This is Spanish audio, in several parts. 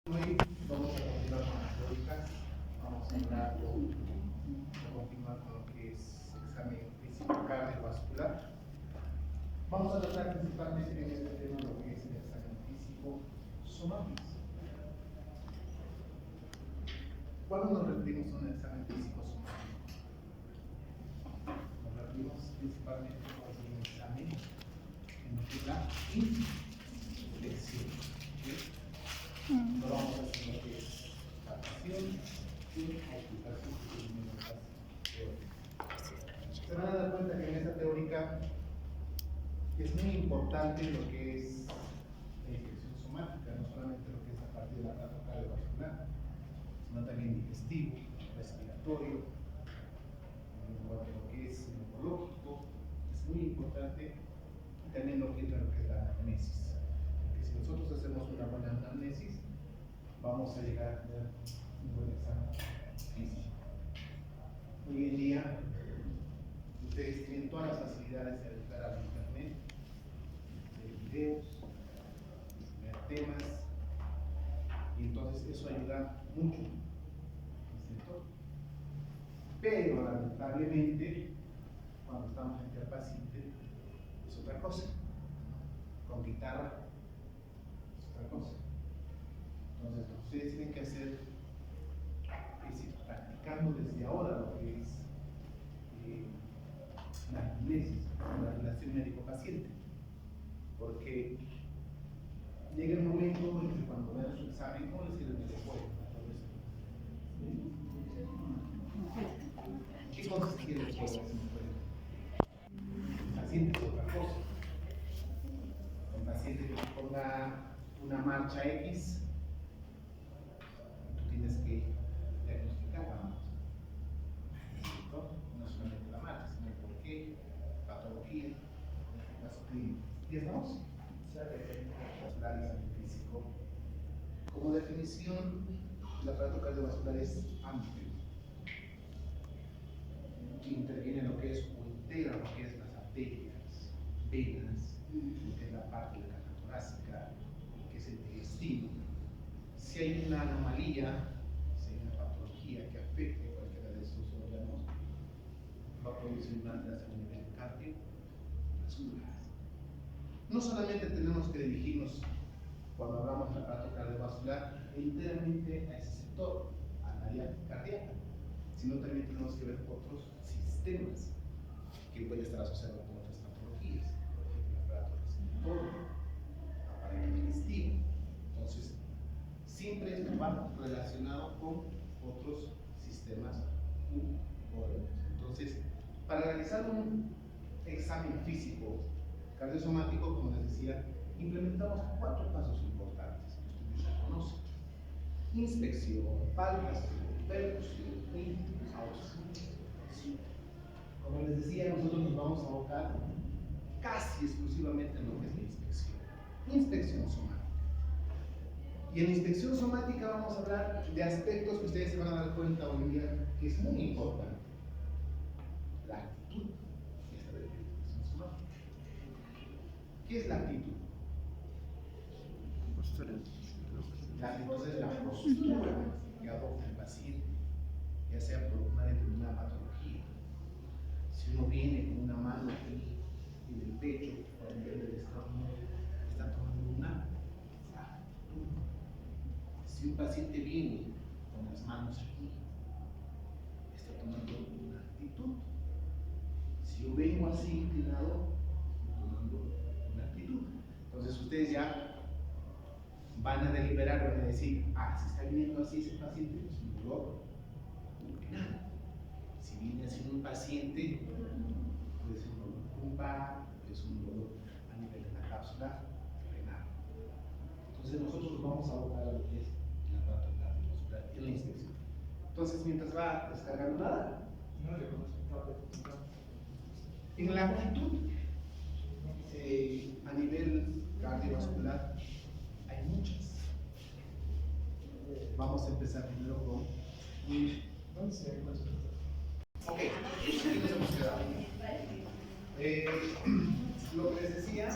Hoy vamos a continuar con las teóricas, vamos a continuar con lo que es examen físico cardiovascular. Vamos a tratar principalmente en este tema lo que es el examen físico somático. ¿Cuándo nos referimos a un examen físico somático? Nos referimos principalmente a un examen en lo que es la infección. No vamos a hacer lo que es palpación y aplicación teóricas. Se van a dar cuenta que en esta teórica es muy importante lo que es la infección somática, no solamente lo que es a partir del aparato cardiovascular, sino también digestivo, respiratorio, en cuanto a lo que es neurológico, es muy importante, y también lo que es la anamnesis. Porque si nosotros hacemos una buena anamnesis, vamos a llegar a tener un buen examen físico. Hoy en día, ustedes tienen todas las facilidades de entrar al internet, ver videos, ver temas, y entonces eso ayuda mucho, ¿no es cierto? Pero lamentablemente, cuando estamos frente al paciente, es otra cosa. Con guitarra, es otra cosa. Entonces, lo que ustedes tienen que hacer es ir practicando desde ahora lo que es la anamnesis, la relación médico-paciente. Porque llega el momento en que cuando vean su examen, ¿cómo les sirve el después? ¿Qué cosas quieren después? El paciente es otra cosa. El paciente que te ponga una marcha X, tú tienes que diagnosticar la marcha. No solamente la marcha, sino el porqué, patología, las clínicas. ¿Y estamos? Vascular y examen físico. Como definición, el aparato cardiovascular es amplio. Interviene en lo que es o integra lo que es las arterias, venas, lo que es la parte de la caja torácica, lo que es el digestivo. Si hay una anomalía, si hay una patología que afecte cualquiera de estos órganos, va a producir una alteración a nivel cardiovascular. No solamente tenemos que dirigirnos, cuando hablamos del aparato cardiovascular, enteramente a ese sector, al área cardíaca, sino también tenemos que ver otros sistemas que pueden estar asociados con otras patologías, por ejemplo, el aparato respiratorio, aparato digestivo. Entonces, siempre va relacionado con otros sistemas u órganos. Entonces, para realizar un examen físico cardiosomático, como les decía, implementamos 4 pasos importantes que ustedes ya conocen: inspección, palpación, percusión y auscultación. Como les decía, nosotros nos vamos a abocar casi exclusivamente en lo que es la inspección. Inspección somática. Y en la inspección somática vamos a hablar de aspectos que ustedes se van a dar cuenta hoy en día que es muy importante. La actitud. Esta de la inspección somática. ¿Qué es la actitud? La actitud es la postura que adopta el paciente, ya sea por una determinada patología. Si uno viene con una mano aquí en el pecho o en el estómago, está tomando una actitud. Si un paciente viene con las manos aquí, está tomando una actitud. Si yo vengo así inclinado, estoy tomando una actitud. Entonces ustedes ya van a deliberar, van a decir, si está viniendo así ese paciente, es un dolor pulmonar. Si viene así un paciente, puede ser un dolor lumbar, puede ser un dolor a nivel de la cápsula renal. Entonces nosotros nos vamos a abocar a lo que es el aparato cardiovascular en la inspección. Entonces, mientras va descargando nada, en la actitud a nivel cardiovascular hay muchas. Vamos a empezar primero con ok, aquí nos hemos quedado. Lo que les decía,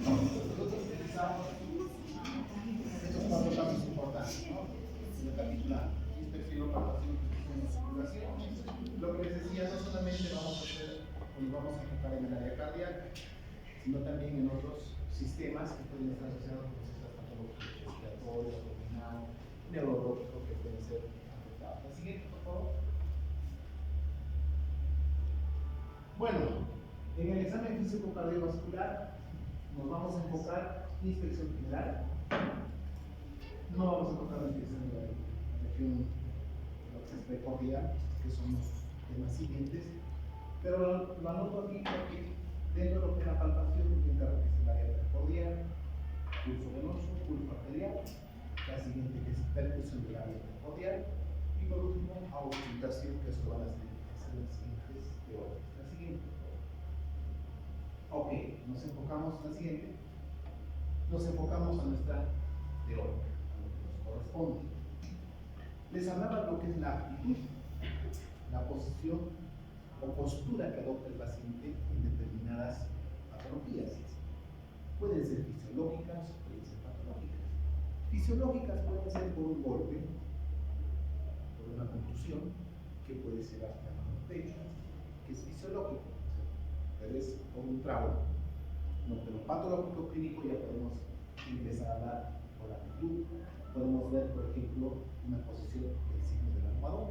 nosotros utilizamos estos 4 pasos importantes. ¿no? Recapitulando, inspección, palpación, circulación. Lo que les decía, no solamente vamos a hacer o nos vamos a enfocar en el área cardíaca, sino también en otros sistemas que pueden estar asociados con estas patologías respiratorias, abdominal, neurológico, que pueden ser afectados. La siguiente, por favor. Bueno, en el examen físico cardiovascular nos vamos a enfocar en inspección general. No vamos a enfocar en inspección de la región, lo que es precordial, que son los temas siguientes. Pero lo anoto aquí porque dentro de lo que es la palpación, entra lo que es el área precordial, pulso venoso, pulso arterial, la siguiente que es percusión del área precordial, y por último, auscultación, que eso van a ser las siguientes teorías. La siguiente. Ok, nos enfocamos en la siguiente. Nos enfocamos a nuestra teoría, a lo que nos corresponde. Les hablaba de lo que es la actitud, la posición o postura que adopta el paciente en determinadas patologías. Pueden ser fisiológicas, pueden ser patológicas. Fisiológicas pueden ser por un golpe, por una contusión, que puede ser hasta el pecho, que es fisiológico, pero es por un trauma. No, pero patológico clínico ya podemos empezar a hablar por la actitud. Podemos ver, por ejemplo, una posición del signo del almohadón,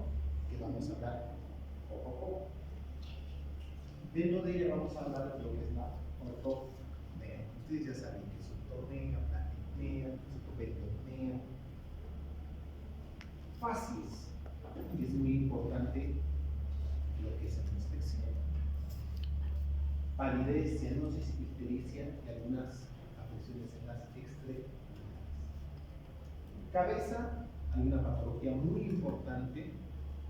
que vamos a hablar poco a poco. Dentro de ella vamos a hablar de lo que es la ortopnea. Ustedes ya saben que es ortopnea, platicnea, pectopnea. Facies, y es muy importante lo que es la inspección. Palidez, cianosis, ictericia y algunas afecciones en las extremidades. Cabeza, hay una patología muy importante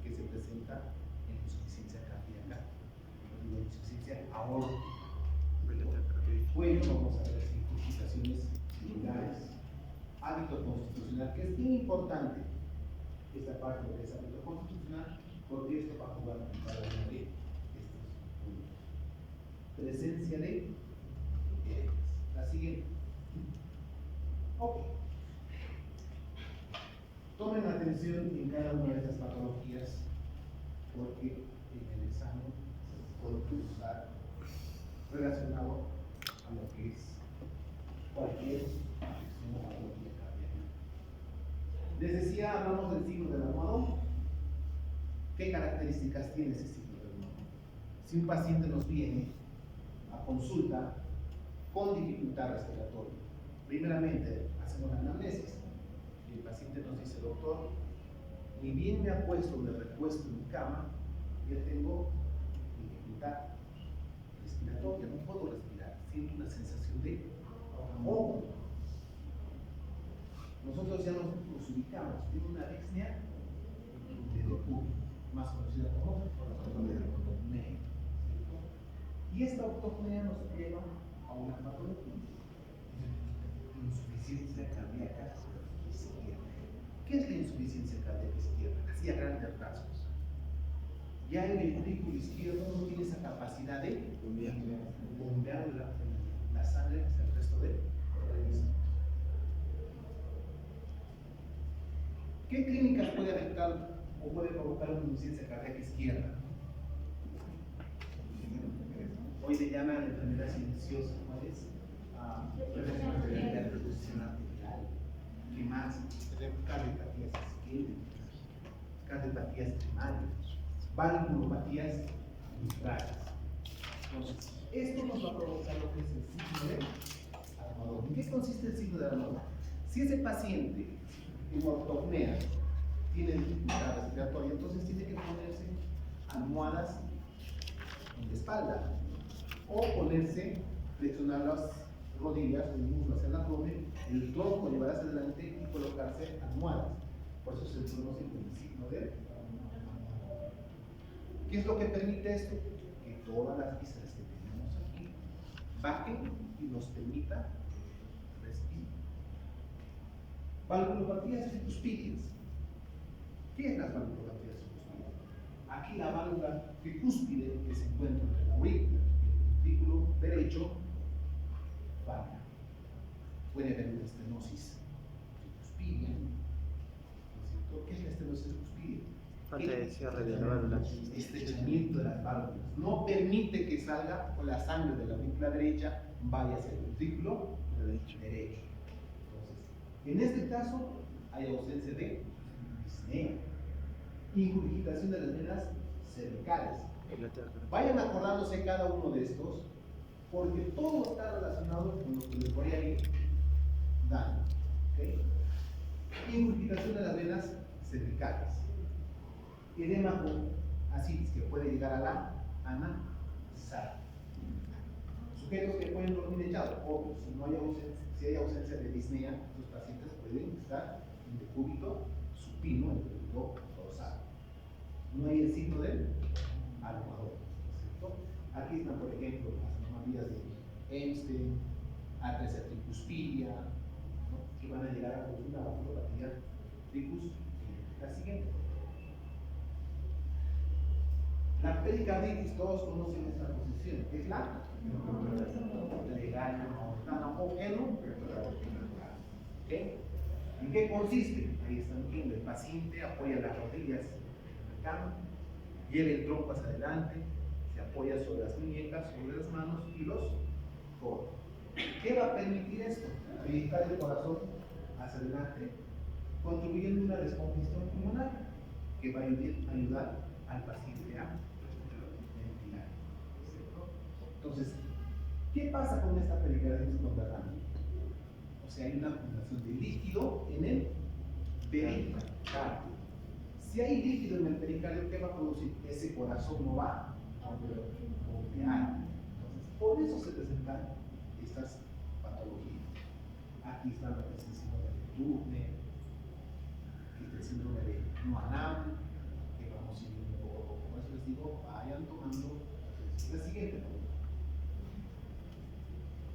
que se presenta en insuficiencia cardíaca, en insuficiencia aórtica. Cuello, vamos a ver si complicaciones biliares. Hábito constitucional, que es bien importante esta parte de ese hábito constitucional, porque esto va a jugar para uno de estos puntos. Presencia de la siguiente. Ok. Tomen atención en cada una de estas patologías, porque en el examen se puede usar relacionado a lo que es cualquier afección o patología cardíaca. Les decía, hablamos del signo del almohadón. ¿Qué características tiene ese signo del almohadón? Si un paciente nos viene a consulta con dificultad respiratoria, primeramente hacemos la anamnesis y el paciente nos dice: doctor, ni bien me acuesto, me recuesto en mi cama, ya tengo dificultad respiratoria, no puedo respirar, siento una sensación de ahogo. Nosotros ya nos ubicamos, tiene una disnea de Decúbito, más conocida como ortopnea. Y esta ortopnea nos lleva a una patología, insuficiencia cardíaca izquierda. ¿Qué es la insuficiencia cardíaca izquierda? Así a grandes rasgos. Ya el ventrículo izquierdo no tiene esa capacidad de bombear la sangre hacia el resto del organismo. ¿Qué clínicas puede afectar o puede provocar una insuficiencia cardíaca izquierda? Hoy se llama la enfermedad silenciosa. ¿Cuál es? La reducción arterial. ¿Qué más? Cardiopatías isquémicas, cardiopatías primarias, valvulopatías mitrales. Entonces, esto nos va a provocar lo que es el signo del almohadón. ¿En qué consiste el signo del almohadón? Si ese paciente en ortopnea tiene dificultad respiratoria, entonces tiene que ponerse almohadas en la espalda o ponerse, flexionar las rodillas, el muslo hacia el abdomen, el tronco llevar hacia adelante y colocarse almohadas. Por eso se conoce como el signo del almohadón. ¿Qué es lo que permite esto? Que todas las vísceras que tenemos aquí bajen y nos permita respirar. Valvulopatías tricúspides. ¿Qué es las valvulopatías tricúspides? Aquí la válvula tricúspide, que se encuentra entre la aurícula y el ventrículo derecho, falla. Puede haber una estenosis tricuspidia, Falta de cierre de la válvula. Estrechamiento de las válvulas. No permite que salga o la sangre de la aurícula derecha vaya hacia el ventrículo derecho. Entonces, en este caso hay ausencia de disnea. Ingurgitación de las venas cervicales. Vayan acordándose cada uno de estos, porque todo está relacionado con lo que les voy a ir dando. ¿Okay? Ingurgitación de las venas cervicales. Edema con ascitis que puede llegar a la anasalgia. Sujetos que pueden dormir echados, o si hay ausencia de disnea, los pacientes pueden estar en decúbito supino, en decúbito dorsal. No hay el signo del almohadón, ¿cierto? Aquí están, por ejemplo, las anomalías de Einstein, atresia tricuspidia, ¿no? Que van a llegar a producir una vasculopatía tricuspidia. La siguiente. La pericarditis, todos conocen esta posición, es la legal o ¿okay? ¿En qué consiste? Ahí están viendo, el paciente apoya las rodillas en la cama, lleva el tronco hacia adelante, se apoya sobre las muñecas, sobre las manos y los codos. ¿Qué va a permitir esto? Dirigir el corazón hacia adelante, contribuyendo a una descongestión pulmonar que va a ayudar al paciente a ventilar. Entonces, ¿qué pasa con esta pericarditis con derrame? O sea, hay una acumulación de líquido en el pericardio. Si hay líquido en el pericardio, ¿qué va a producir? Ese corazón no va a bombear. Entonces, por eso se presentan estas patologías. Aquí está la síndrome de Turner, aquí está el síndrome de Noonan, que vamos a ir un poco a poco. Por eso les digo, vayan tomando la siguiente.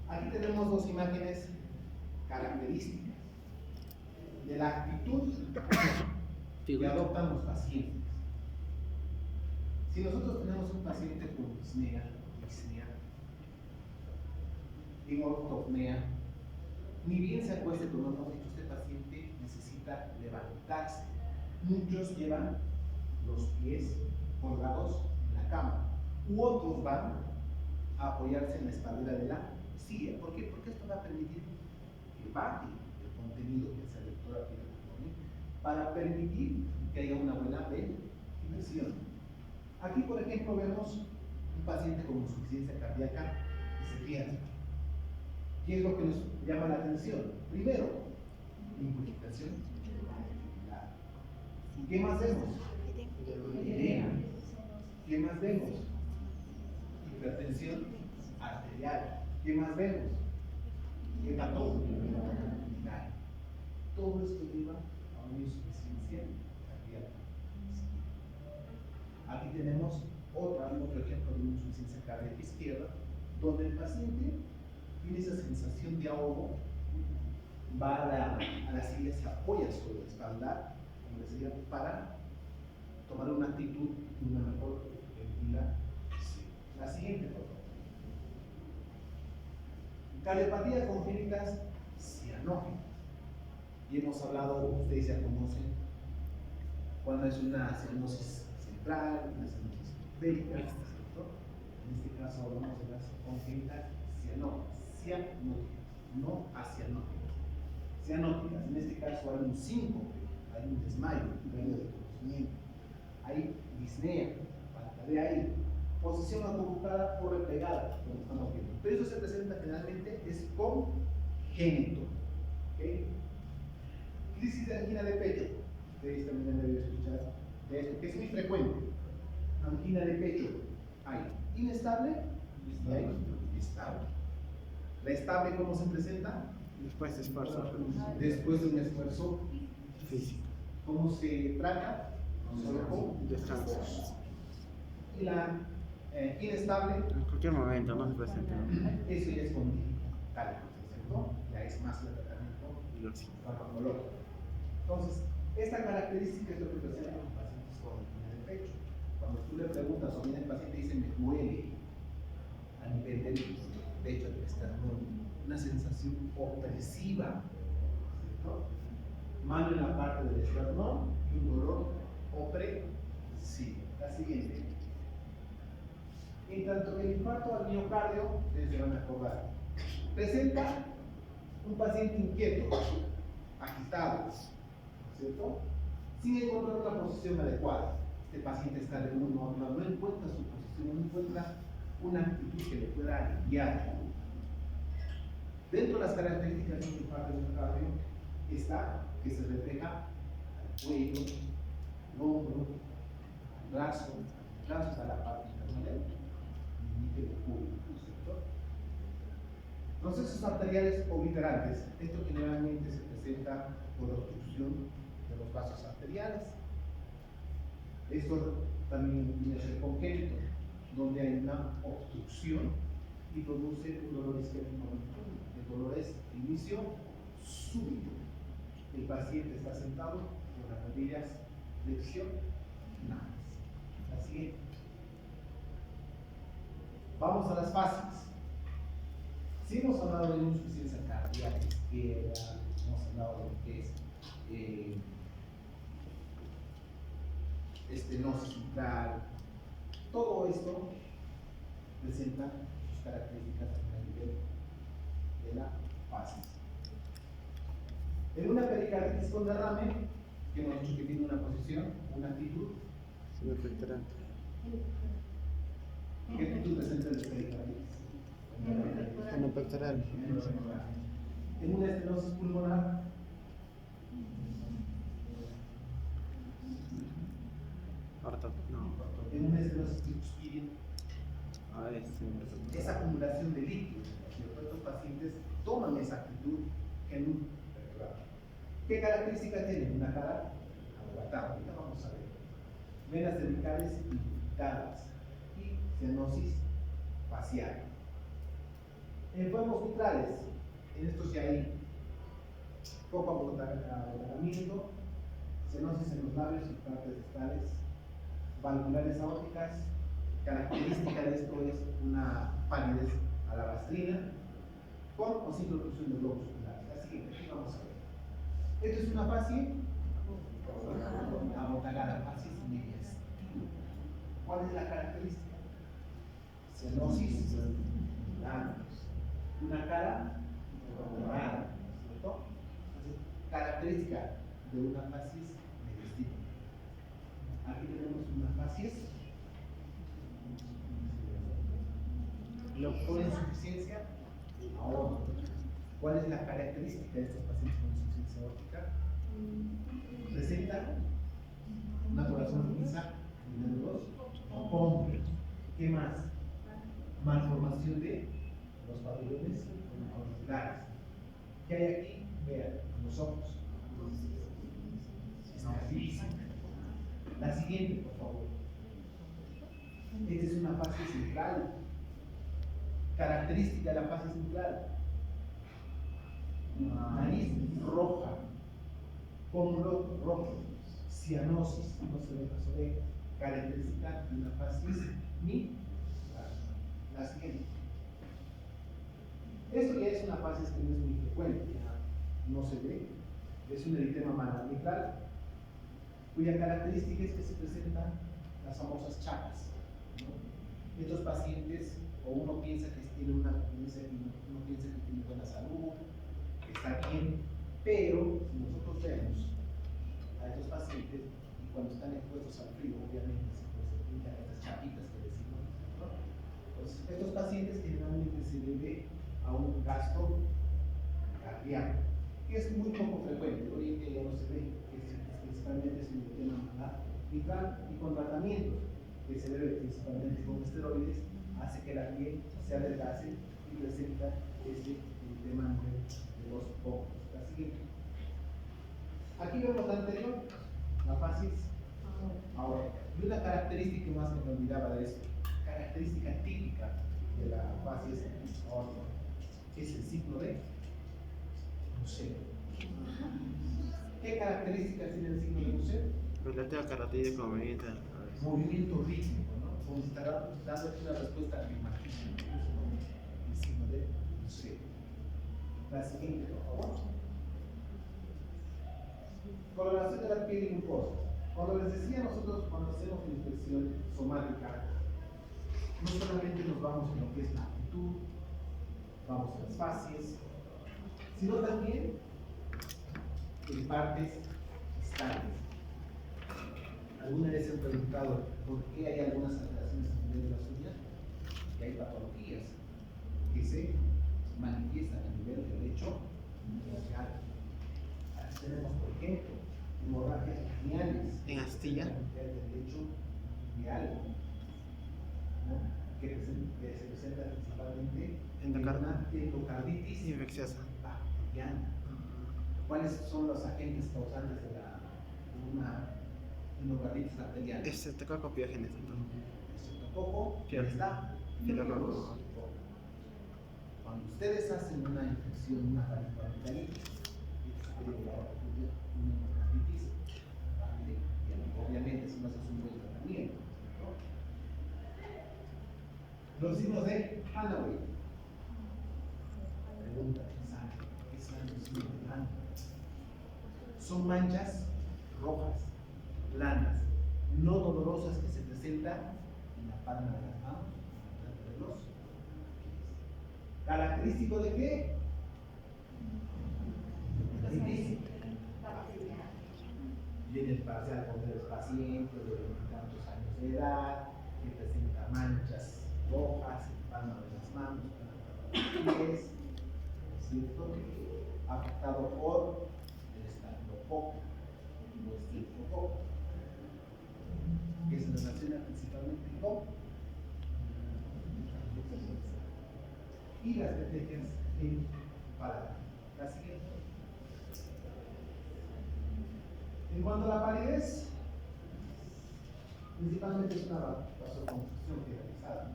Aquí tenemos dos imágenes características de la actitud que adoptan los pacientes. Si nosotros tenemos un paciente con disnea, ortopnea, ni bien se acueste, como hemos dicho, este paciente necesita levantarse. Muchos llevan los pies colgados en la cama, u otros van a apoyarse en la espaldera de la silla. ¿Por qué? Porque esto va a permitir que baje el contenido que se lectora aquí para permitir que haya una buena ventilación. Aquí, por ejemplo, vemos un paciente con insuficiencia cardíaca y se pierde. ¿Qué es lo que nos llama la atención? Primero, ingurgitación. ¿Qué más vemos? Edema. ¿Qué más vemos? Hipertensión arterial. ¿Qué más vemos? Hematoma. Todo esto lleva a una insuficiencia cardíaca. Aquí tenemos otro ejemplo de una insuficiencia cardíaca izquierda, donde el paciente tiene esa sensación de ahogo, va a la silla, se apoya sobre la espalda, como les decía, para tomar una actitud y una mejor ventilación. La siguiente, por favor. Cardiopatías congénitas cianógenas. Y hemos hablado, ustedes ya conocen, cuando es una cianosis central, una cianosis periférica, ¿cierto? En este caso hablamos de las congénitas cianóticas, no acianóticas. Cianóticas, en este caso hay un síncope, hay un desmayo, pérdida de conocimiento, hay disnea, falta de aire, posición acurrucada o replegada, como estamos viendo. Pero eso se presenta generalmente es congénito. ¿Okay? Crisis de angina de pecho. Ustedes también deben escuchar de esto, que es muy frecuente. Angina de pecho. Hay inestable y hay estable. La estable, ¿cómo se presenta? Después de esfuerzo. Después de un esfuerzo Físico. ¿Cómo se trata? Solo con Descanso. Y la inestable. En cualquier momento, no se presenta. Eso ya es con cálculo, ¿cierto? Ya es más el tratamiento farmacológico. Entonces, esta característica es lo que presenta los pacientes con angina de pecho. Cuando tú le preguntas o viene el paciente y dice me duele a nivel del pecho, del esternón, una sensación opresiva, ¿cierto? Mano en la parte del esternón y un dolor opresivo. Sí, la siguiente. En tanto que el infarto al miocardio, ustedes se van a acordar, presenta un paciente inquieto, agitado, ¿cierto? Sin encontrar una posición adecuada. Este paciente está de uno, no encuentra su posición, no encuentra una actitud que le pueda guiar. Dentro de las características de un infarto del miocardio está que se refleja al cuello, al hombro, al brazo a la parte interna del cuello, ¿cierto? Procesos arteriales obliterantes. Esto generalmente se presenta por obstrucción de los vasos arteriales. Esto también viene a ser congénito, donde hay una obstrucción y produce un dolor isquémico. El dolor es de inicio súbito. El paciente está sentado con las rodillas flexionadas. La siguiente. Vamos a las fases. Si hemos hablado de insuficiencia cardíaca izquierda, hemos hablado de lo que es estenosis mitral, todo esto presenta sus características a nivel de la fases. En una pericarditis con derrame, que hemos dicho que tiene una posición, una actitud. ¿Qué actitud presenta el pericarditis? Una pectoral. En una estenosis pulmonar, en una estenosis tricuspidia, esa acumulación de líquidos. Estos pacientes toman esa actitud en un pectoral. ¿Qué características tienen? Una cara aguatada. Ahorita vamos a ver. Venas cervicales infiltradas y cianosis facial. Enfermos vitrales, en estos ya hay poco abotamiento, cianosis en los labios y partes distales, valvulares aórticas. Característica de esto es una palidez alabastrina con o sin producción de globos oculares. Así que aquí vamos a ver. Esto es una fascie abotagada, fascie media. ¿Cuál es la característica? Cianosis, una cara rara, ¿cierto? Entonces, característica de una facies mediastina. Aquí tenemos una facies por insuficiencia aórtica. ¿Cuál es la característica de estos pacientes con insuficiencia aórtica? Presenta una corazón lisa, número 2, con ¿qué más? Malformación de los pabellones auriculares. ¿Qué hay aquí? Vean, los ojos. Está. La siguiente, por favor. Esta es una fase central. Característica de la fase central. Nariz roja, pómulo rojo, cianosis, no se ve las orejas. Característica de una fase mitral. La siguiente. Esto ya es una fase que no es muy frecuente, ya no se ve. Es un eritema mitral, cuya característica es que se presentan las famosas chapas, ¿no? Estos pacientes, o uno piensa que tiene uno piensa que tiene buena salud, que está bien, pero si nosotros vemos a estos pacientes y cuando están expuestos al frío, obviamente se pintan estas chapitas que decimos, ¿no? Pues estos pacientes generalmente se debe a un gasto cardíaco, que es muy poco frecuente. Hoy en día ya no se ve, principalmente es un tema mitral y con tratamientos que se debe principalmente con esteroides, hace que la piel se adelgace y presenta este tema de los pocos. La siguiente. Aquí vemos la anterior, la facies ahora. Y una característica más que me olvidaba de esto, característica típica de la facies ahora, es el signo de museo. ¿Qué características tiene el signo de museo? Relativa carotida con movimiento rítmico, ¿no? Como si estará dando una respuesta afirmativa. El signo de museo. La siguiente, por favor. Coloración de la piel y mucosa. Cuando les decía nosotros, cuando hacemos la inspección somática, no solamente nos vamos en lo que es la actitud, vamos a las facies, sino también en partes distales. ¿Alguna vez se han preguntado por qué hay algunas alteraciones a nivel de las uñas? Que hay patologías que se manifiestan a nivel del lecho facial. Aquí tenemos, por ejemplo, hemorragias craneales En astilla. a nivel del lecho real, ¿no? Que se presenta principalmente en una endocarditis Infecciosa. bacteriana. ¿Cuáles son los agentes causantes de una endocarditis bacteriana? Estreptococcus pyogenes. Estreptococo, ¿qué está? Filococcus. Cuando ustedes hacen una infección, una faringoamigdalitis, una endocarditis, ¿vale? Obviamente, si no haces un buen tratamiento, ¿no? Los signos de Hanaway. Pregunta, ¿qué son los signos de Hanaway? Son manchas rojas, planas, no dolorosas que se presentan en la palma de las manos, delante de los pies. ¿Característico de qué? Viene parcial con el paciente de 20 y tantos años de edad, que presenta manchas rojas en la palma de las manos, en los pies, ¿cierto? Afectado por el estafilococo o estreptococo, que se relaciona principalmente con y las petequias en paladar. La siguiente. En cuanto a la palidez, principalmente es una vasoconstricción generalizada.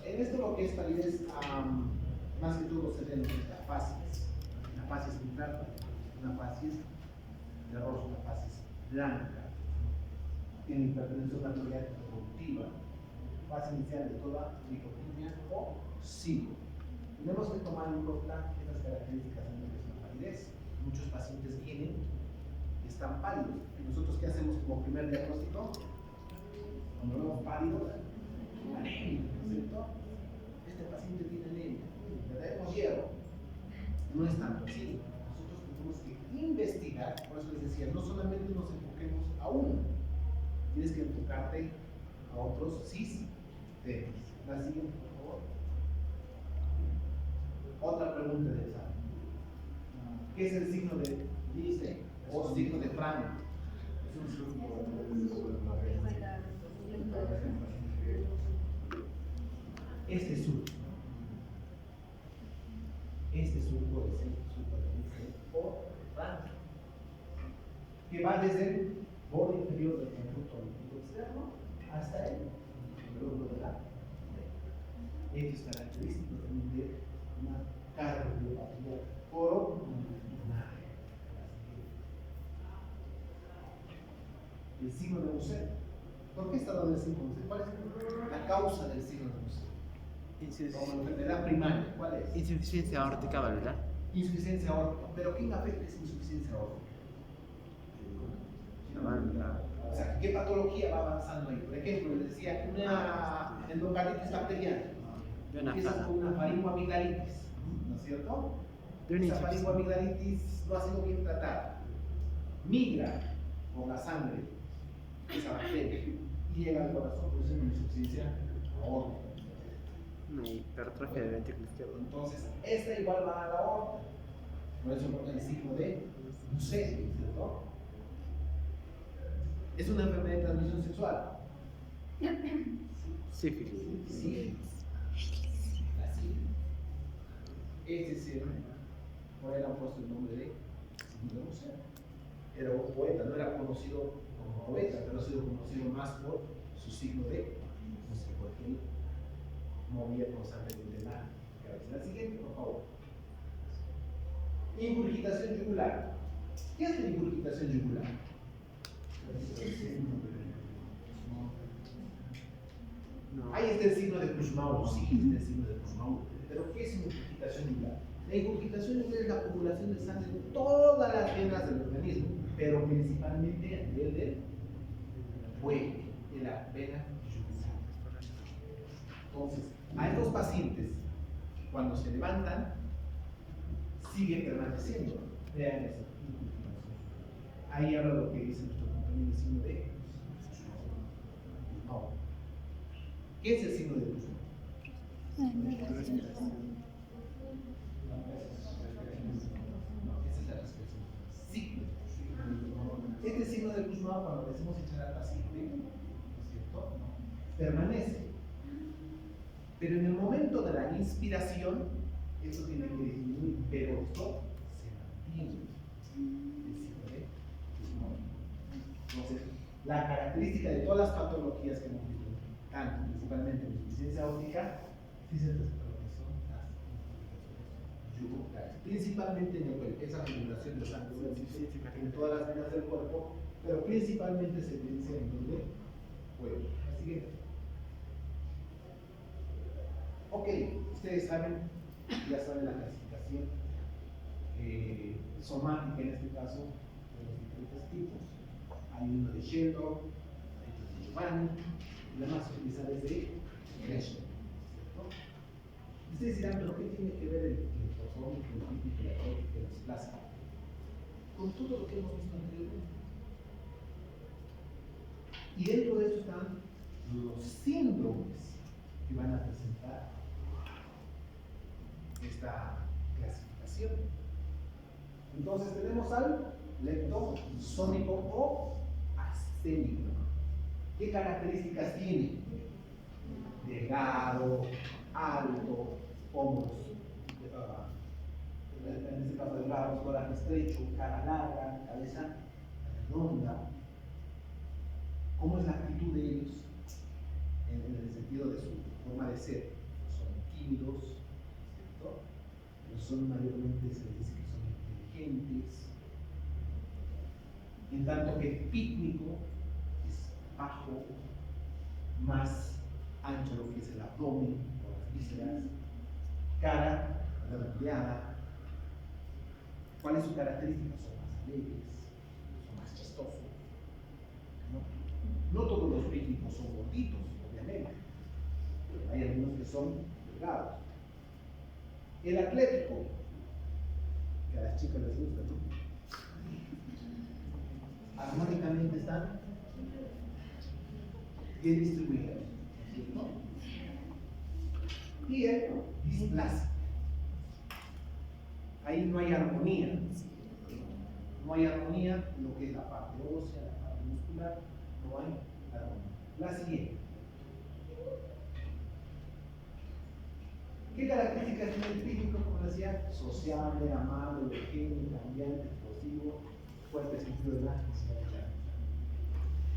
En esto lo que es palidez, más que todo se ve en lo que es la facies. La facies central, una facies de rostro, una facies blanca, tiene hipertensión arterial productiva, fase inicial de toda nicotina o SIBO. Tenemos que tomar en cuenta estas características de la palidez. Muchos pacientes vienen y están pálidos. ¿Y nosotros qué hacemos como primer diagnóstico? Cuando vemos pálidos, anemia, ¿no es cierto? Este paciente tiene anemia, le damos hierro. No es tanto así. Nosotros tenemos que investigar, por eso les decía, no solamente nos enfoquemos a uno, tienes que enfocarte a otros sistemas. La siguiente, por favor. Otra pregunta de examen. ¿Qué es el signo de Dice o signo de Frank? Es un signo este surco. Este surco es el surco de Dice o Frank, que va desde el borde inferior del conducto auditivo externo hasta el lóbulo de la oreja. Esto es característico también de una cardiopatía coronariana. El signo de Musset. ¿Por qué está dando el signo de Musset? ¿Cuál es la causa del signo de Musset? Como enfermedad primaria, ¿cuál es? Insuficiencia aórtica valvular. Insuficiencia aórtica. ¿Pero quién afecta esa insuficiencia aórtica? O sea, ¿qué patología va avanzando ahí? Por ejemplo, les decía, una endocarditis bacteriana. Empieza con una faringoamigdalitis, ¿no es cierto? Esa faringoamigdalitis no ha sido bien tratada. Migra con la sangre esa bacteria y llega al corazón, por eso es una insuficiencia aórtica. Una hipertrofia del ventrículo izquierdo. Entonces, esta igual va a la aorta. Por eso el signo de Musset, ¿cierto? Es una enfermedad de transmisión sexual. Sífilis. Sí. La sífilis. Este es el, por ahí le han puesto el nombre de signo de Musset. Era un poeta, no era conocido como poeta, pero ha sido conocido más por su signo de Musset, porque él movía constantemente la cabeza. La siguiente, por favor. Ingurgitación yugular. ¿Qué es la ingurgitación yugular? No. Ahí está el signo de Kussmaul, sí, está el signo de Kussmaul. Pero ¿qué es ingurgitación yugular? La ingurgitación yugular es la acumulación de sangre en todas las venas del organismo, pero principalmente a nivel nivel del cuello, de la vena yugular. Entonces, a estos pacientes, cuando se levantan, sigue permaneciendo. Vean eso. Ahí habla lo que dice nuestro compañero, el signo de no. ¿Qué es el signo de Guzmán? Esa es la respiración. Signo. Este signo de Guzmán, cuando le hacemos echar al paciente, ¿no es cierto? Permanece. Pero en el momento de la inspiración, eso tiene que disminuir, pero esto se mantiene. Entonces, la característica de todas las patologías que hemos visto, tanto principalmente en insuficiencia óptica, fíjense lo que son las yugulares, principalmente en el cuello, esa acumulación de sangre en todas las venas del cuerpo, pero principalmente se evidencia en el cuello. La siguiente. Ok, ustedes saben, ya saben la clasificación somática en este caso de los diferentes tipos. Hay uno de Sheldon, hay otro de Giovanni, y la más utilizada es de Gresham. Ustedes dirán, pero ¿qué tiene que ver el liposómico, el típico, el atópico, el displásico? Con todo lo que hemos visto anteriormente. Y dentro de eso están los síndromes que van a presentar esta clasificación. Entonces tenemos al leptosómico o asténico. ¿Qué características tiene? Delgado, alto, hombros, en este caso delgados, corazón estrecho, cara larga, cabeza redonda. ¿Cómo es la actitud de ellos? En el sentido de su forma de ser. Son tímidos, ¿cierto? Pero son mayormente, se les dice que son inteligentes. En tanto que el pítmico es bajo, más ancho lo que es el abdomen o las vísceras, cara redondeada. ¿Cuál es su característica? Son más alegres, son más chistosos. No todos los pítmicos son gorditos, obviamente. Hay algunos que son delgados. El atlético, que a las chicas les gusta, ¿no? Armónicamente están bien distribuidos, ¿cierto? Y el displásico. Ahí no hay armonía. No hay armonía en lo que es la parte ósea, la parte muscular, no hay armonía. La siguiente. ¿Qué características tiene el pítmico? Como decía, sociable, amable, genio, cambiante, explosivo, fuerte sentido de la necesidad.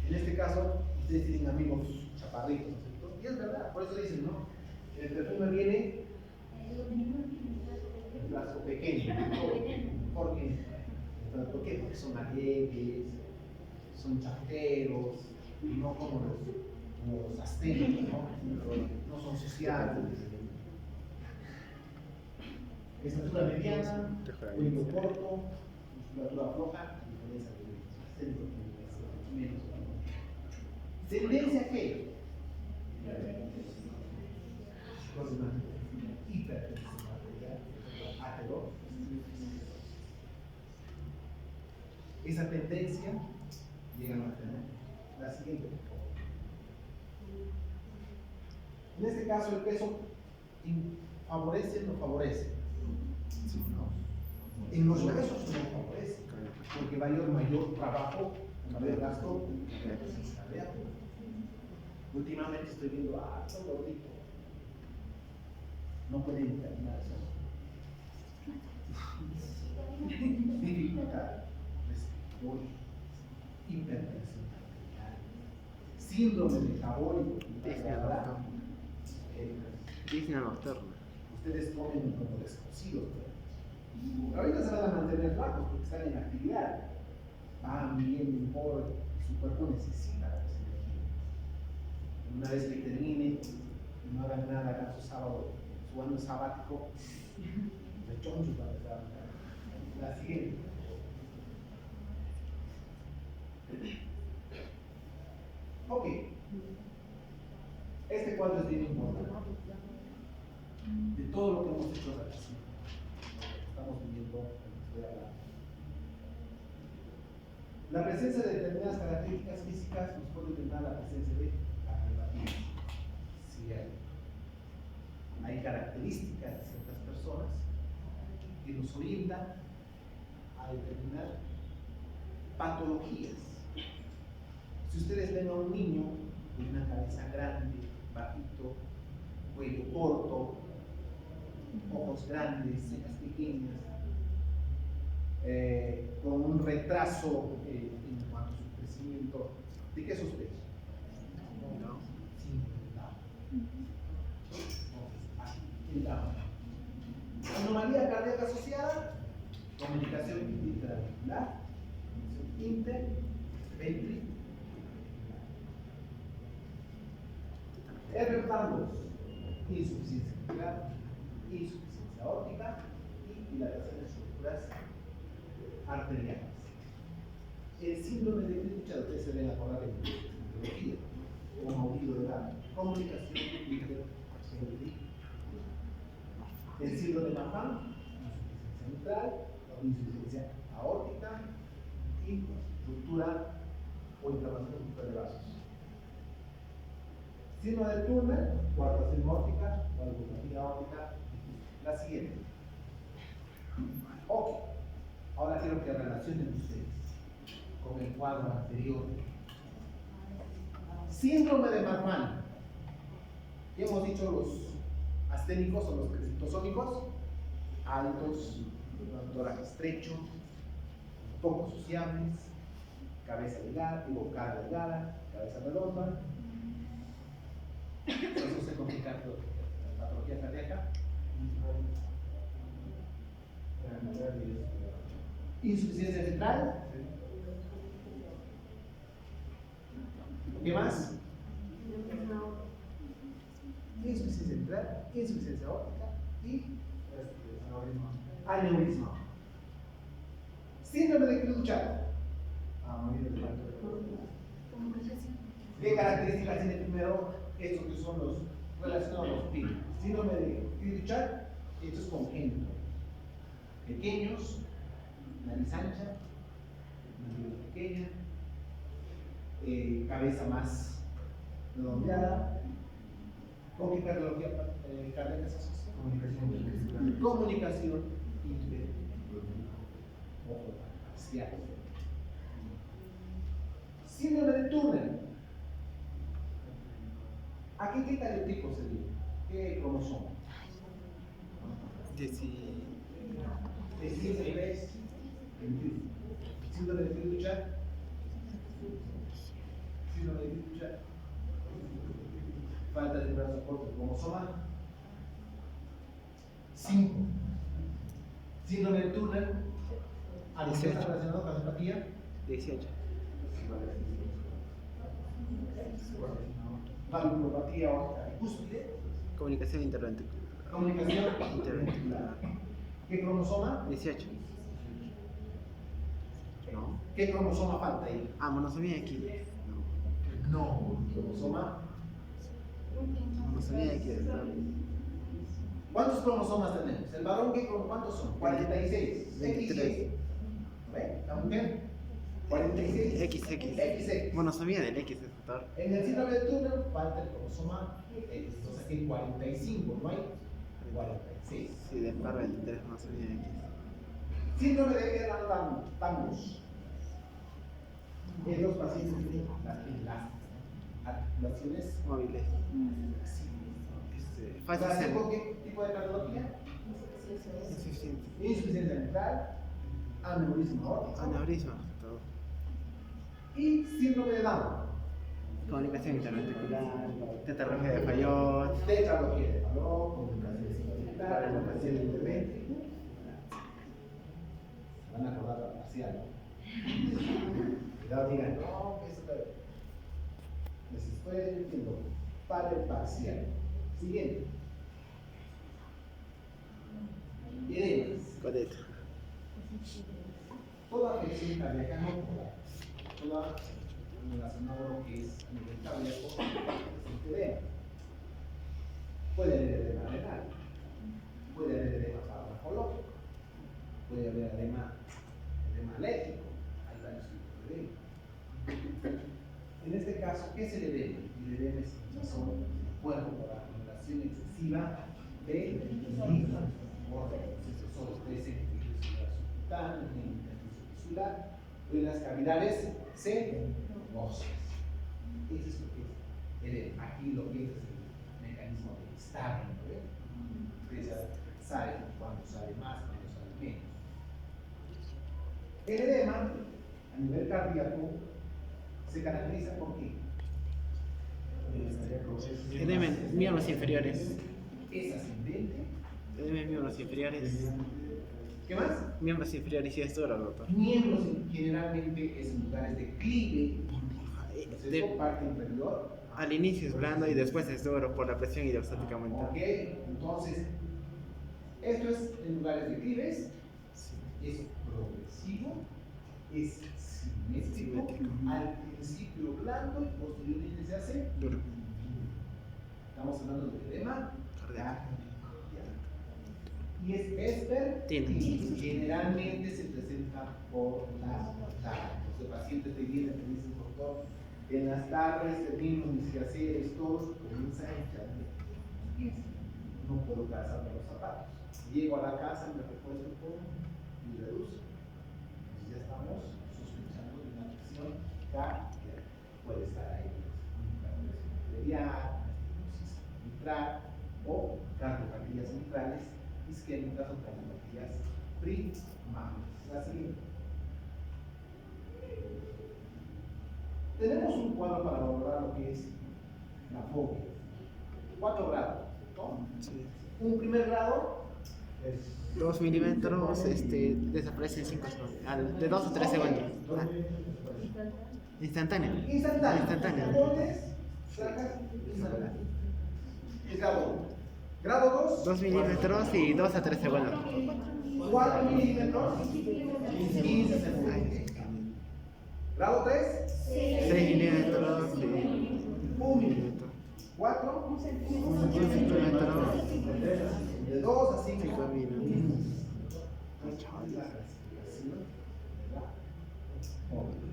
En este caso, ustedes tienen amigos chaparritos, ¿no es cierto? Y es verdad, por eso dicen, ¿no? El perfume viene en frasco pequeño. ¿Por qué? ¿Por qué? Porque son alegres, son chateros, no como los asténicos, ¿no? No son sociables. Estatura mediana, cuello corto, musculatura floja, diferencia de asténicos menos. ¿Tendencia a qué? Hipertensión arterial, esa tendencia llega a tener la siguiente. En este caso, el peso favorece o no favorece. En los huesos no favorece, porque mayor trabajo, mayor gasto cardíaco. Últimamente estoy viendo son gorditos. No pueden terminar eso. Dificultad respiratoria, hipertensión arterial, síndrome metabólico. Disney nocturna. Ustedes comen como descosidos, pero ahorita se van a mantener flacos porque están en actividad. Van bien, mejor, su cuerpo necesita esa energía. Una vez que termine, no hagan nada, hagan su sábado, su año sabático, de chonchos para empezar a la siguiente. Ok. Este cuadro es bien importante. De todo lo que hemos hecho recién. Estamos viviendo en la historia de la presencia de determinadas características físicas nos puede orientar a la presencia de arrebatismo. Si hay características de ciertas personas que nos orientan a determinar patologías. Si ustedes ven a un niño con una cabeza grande, bajito, cuello corto, ojos grandes, cejas pequeñas, con un retraso en cuanto a su crecimiento, ¿de qué sospecha? No. El Down. Anomalía cardíaca asociada, comunicación intraventricular, interventricular. R-Pambos, insuficiencia ventricular, insuficiencia aórtica y dilatación de estructuras arteriales. El síndrome de Creutzfeldt, ustedes se deben acordar de fisiología, como oído de la comunicación interventricular. El síndrome de Marfan, insuficiencia mitral, insuficiencia aórtica y ruptura o inflamación de vasos. Síndrome de Turner, coartación aórtica, valvulopatía aórtica. La siguiente. Ok. Ahora quiero que relacionen ustedes con el cuadro anterior. Síndrome de Marfan. ¿Qué hemos dicho los asténicos o los crecitosónicos? Altos, tórax estrecho, poco sociables, cabeza delgada, cara delgada, cabeza redonda. Eso se complica con la patología cardíaca. Insuficiencia central. ¿Qué más? Insuficiencia central, insuficiencia aórtica y aneurisma. Síndrome de Creutzfeldt. ¿Qué características tiene primero estos que son los relacionados a los PIN? Síndrome de Creutzfeldt, esto es congénito. Pequeños, nariz ancha, nariz pequeña, cabeza más redondeada. ¿Con qué cardiología cardíaca se asocia? Comunicación ojo parcial. Síndrome de Turner. ¿Aquí qué cariotipo se dio? ¿Qué cromosoma? 16. 16, 21. Síndrome de Creutzfeldt. Síndrome de Creutzfeldt. Falta de brazo corto del cromosoma 5. Síndrome de Turner. ¿A qué está relacionado con la empatía? 18. Valvulopatía aórtica cúspide. Comunicación interventricular. Comunicación interventricular. ¿Qué cromosoma? 18. ¿No? ¿Qué cromosoma falta ahí? Ah, monosomía X. No. ¿Cromosoma? Monosomía X. ¿Cuántos cromosomas tenemos? El varón, ¿cuántos son? 46. 23. ¿Ve? ¿La mujer? 46. XX. Monosomía del X, doctor. En el síndrome de Turner falta el cromosoma X. Entonces aquí 45, ¿no hay? 46. Sí, del par 23, monosomía X. Síndrome de Ehlers-Danlos. En los pacientes tienen las articulaciones Móviles. ¿Sabes con qué tipo de cardiología? Insuficiencia ventral, aneurisma aórtico. Aneurisma, todo. Y síndrome de Down. Comunicación interventricular, tetralogía de Fayot. Tetralogía de Fayot, comunicación interventricular, comunicación interventricular. Se van a acordar la parcial. Cuidado, digan, no, que eso les estoy diciendo para el parcial. Siguiente. Edemas. Correcto. Toda afección cardíaca, no toda relacionado a lo que es a nivel cardíaco, es el edema. Puede haber edema renal, puede haber edema farmacológico, puede haber edema alérgico, hay varios tipos de edema. En este caso, ¿qué es el edema? El edema es hinchazón del cuerpo por acumulación excesiva de líquido. Eso expresa en el tejido celular subcutáneo, en el tejido tisular, o en las cavidades sebosas. Eso es lo que es edema. Aquí lo que es el mecanismo de estable, ¿no? Ustedes ya saben cuándo sale más, cuándo sale menos. El edema, a nivel cardíaco, se caracteriza por qué? Edema en miembros inferiores. Es ascendente. Edema en miembros inferiores. ¿Qué más? Miembros inferiores y es duro, doctor. Miembros generalmente es en lugares de declive. De- Parte inferior. Al inicio es blando y después es duro por la presión hidrostática aumentada. Ok, entonces, esto es en lugares de declives, es progresivo, es simétrico, al principio blando y posteriormente se hace Duro. Estamos hablando de edema Cardíaco. y es vespertino. Tino. Generalmente se presenta por las tardes. Los pacientes te vienen y te dicen, doctor, en las tardes termino mis quehaceres, todos comienzan a hincharme. No puedo calzarme los zapatos. Llego a la casa, me recuesto un poco y reduzco. Entonces ya estamos sospechando de una presión cardíaca. Puede estar ahí una presión arterial, una estenosis mitral o cardiopatías mitrales isquémicas o cardiopatías primarias. La siguiente. Tenemos un cuadro para valorar lo que es la fobia. 4 grados, ¿no? Sí. Un primer grado es 2 milímetros desaparece en 5 segundos. De 2 a 3 segundos. Instantáneo. instantáneo. Instantáneo. Pones, sacas, instantáneo. Es grado 1. Grado 2. 2 milímetros y 2 a 3 segundos. 4 milímetros, 15 segundos. Grado 3. 6 milímetros y 1 milímetro. 4. 1 centímetro. De 2 a 5 5 minutos. minutos. La clasificación de la fobia.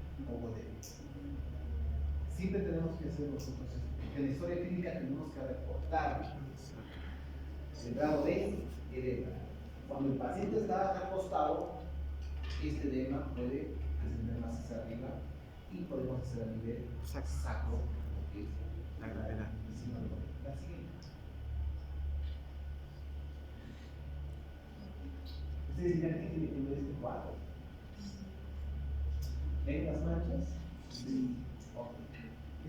Siempre tenemos que hacer nosotros esto, porque en la historia clínica tenemos que reportar el grado de edema. Cuando el paciente está acostado, este edema puede ascender más hacia arriba y podemos hacer a nivel sacro, que es La gravedad. la siguiente. Ustedes dirán que tiene que ver este cuadro. ¿Ven las manchas? Sí. Ok.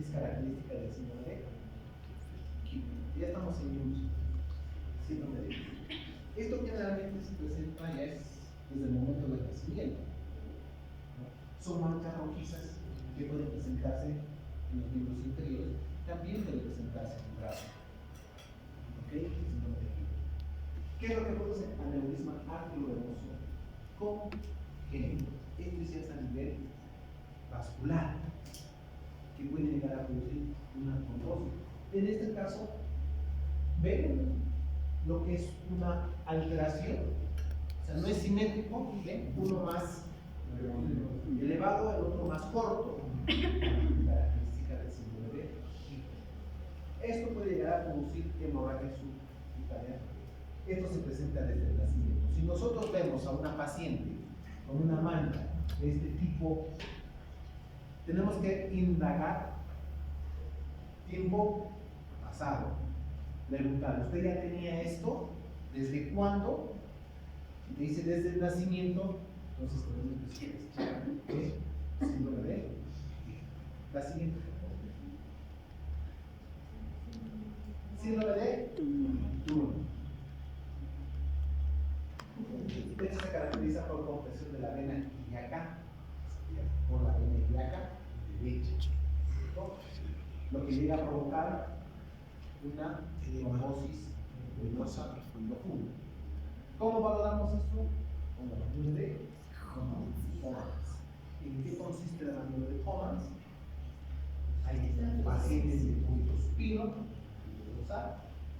Es característica del síndrome de Kipling. Ya estamos en un síndrome de Kipling. Esto generalmente se presenta ya es desde el momento del nacimiento. ¿No? Son manchas rojizas que pueden presentarse en los miembros inferiores, también puede presentarse en el brazo. ¿Ok? Síndrome de Kipling. ¿Qué es lo que produce? Aneurisma arteriovenoso congénito. Esto ya es a nivel vascular, que puede llegar a producir una trombosis. En este caso, ven lo que es una alteración, o sea, no es simétrico, ¿ven? Uno más elevado, el otro más corto. Característica del síndrome de Kipling. Esto puede llegar a producir hemorragia subcutánea. Esto se presenta desde el nacimiento. Si nosotros vemos a una paciente con una mancha de este tipo, tenemos que indagar tiempo pasado. Preguntar, ¿usted ya tenía esto? ¿Desde cuándo? Si te dice desde el nacimiento, entonces tenemos que sospechar que es síndrome de Kipling. La siguiente. Síndrome de Turner. Esto se caracteriza por compresión de la vena ilíaca, por la vena ilíaca derecha, ¿no? Lo que llega a provocar una trombosis venosa profunda. ¿Cómo valoramos esto? Con la maniobra de Homans. ¿En qué consiste la maniobra de Homans? ultrasonido,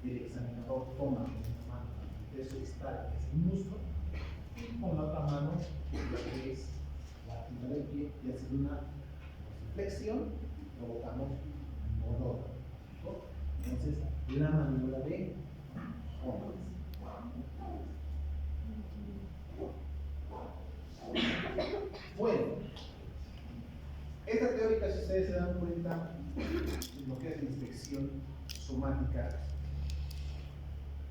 y el examinador toma con una mano el peso distal, que es el muslo, y con la otra mano lo que es la punta del pie, y hace una flexión, lo botamos monótono. Entonces, la maniobra de hombres. Bueno, esta teórica, si ustedes se dan cuenta, lo que es la inspección somática,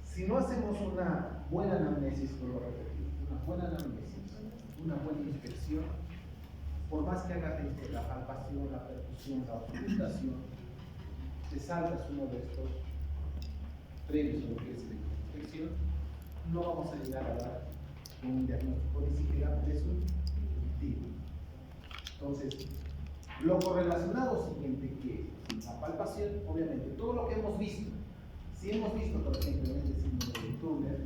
si no hacemos una buena anamnesis, vuelvo a repetir, una buena anamnesis, una buena inspección, por más que hagas la palpación, la percusión, la auscultación, te saltas uno de estos previos a lo que es la inspección, no vamos a llegar a dar un diagnóstico ni siquiera presuntivo. Entonces, lo correlacionado siguiente que la palpación, obviamente, todo lo que hemos visto, si hemos visto, por ejemplo, en el síndrome de Turner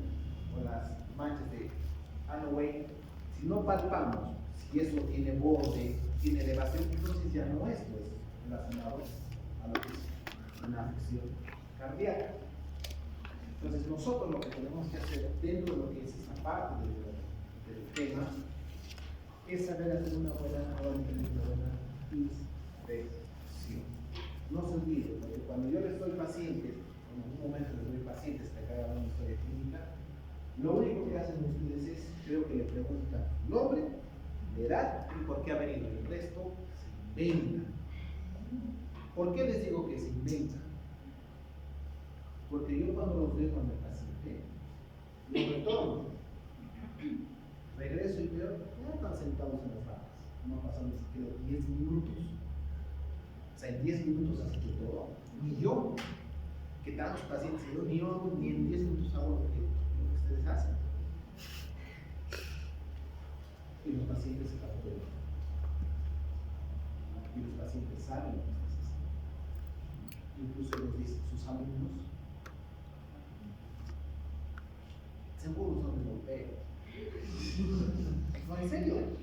o las manchas de Hanaway, si no palpamos, si eso tiene borde, tiene elevación, entonces ya no es pues, relacionado a lo que es una afección cardíaca. Entonces, nosotros lo que tenemos que hacer dentro de lo que es esa parte del tema es saber hacer una buena inspección. No se olvide, porque cuando yo les doy pacientes, en algún momento les doy pacientes que acá una historia clínica, lo único que hacen ustedes es, creo que le preguntan su nombre, la edad y por qué ha venido. El resto se inventa. ¿Por qué les digo que se inventa? Porque yo cuando los veo con el paciente, los retorno, regreso y veo, ya están sentados en las bancas, no ha pasado ni siquiera 10 minutos. O sea, en 10 minutos hace de todo. Ni yo, que tantos pacientes, ni yo ni en 10 minutos hago lo que ustedes hacen. Y los pacientes se capturan. Y los pacientes saben lo que ustedes hacen. Incluso los dicen sus alumnos, seguro son de golpeo. No, en serio.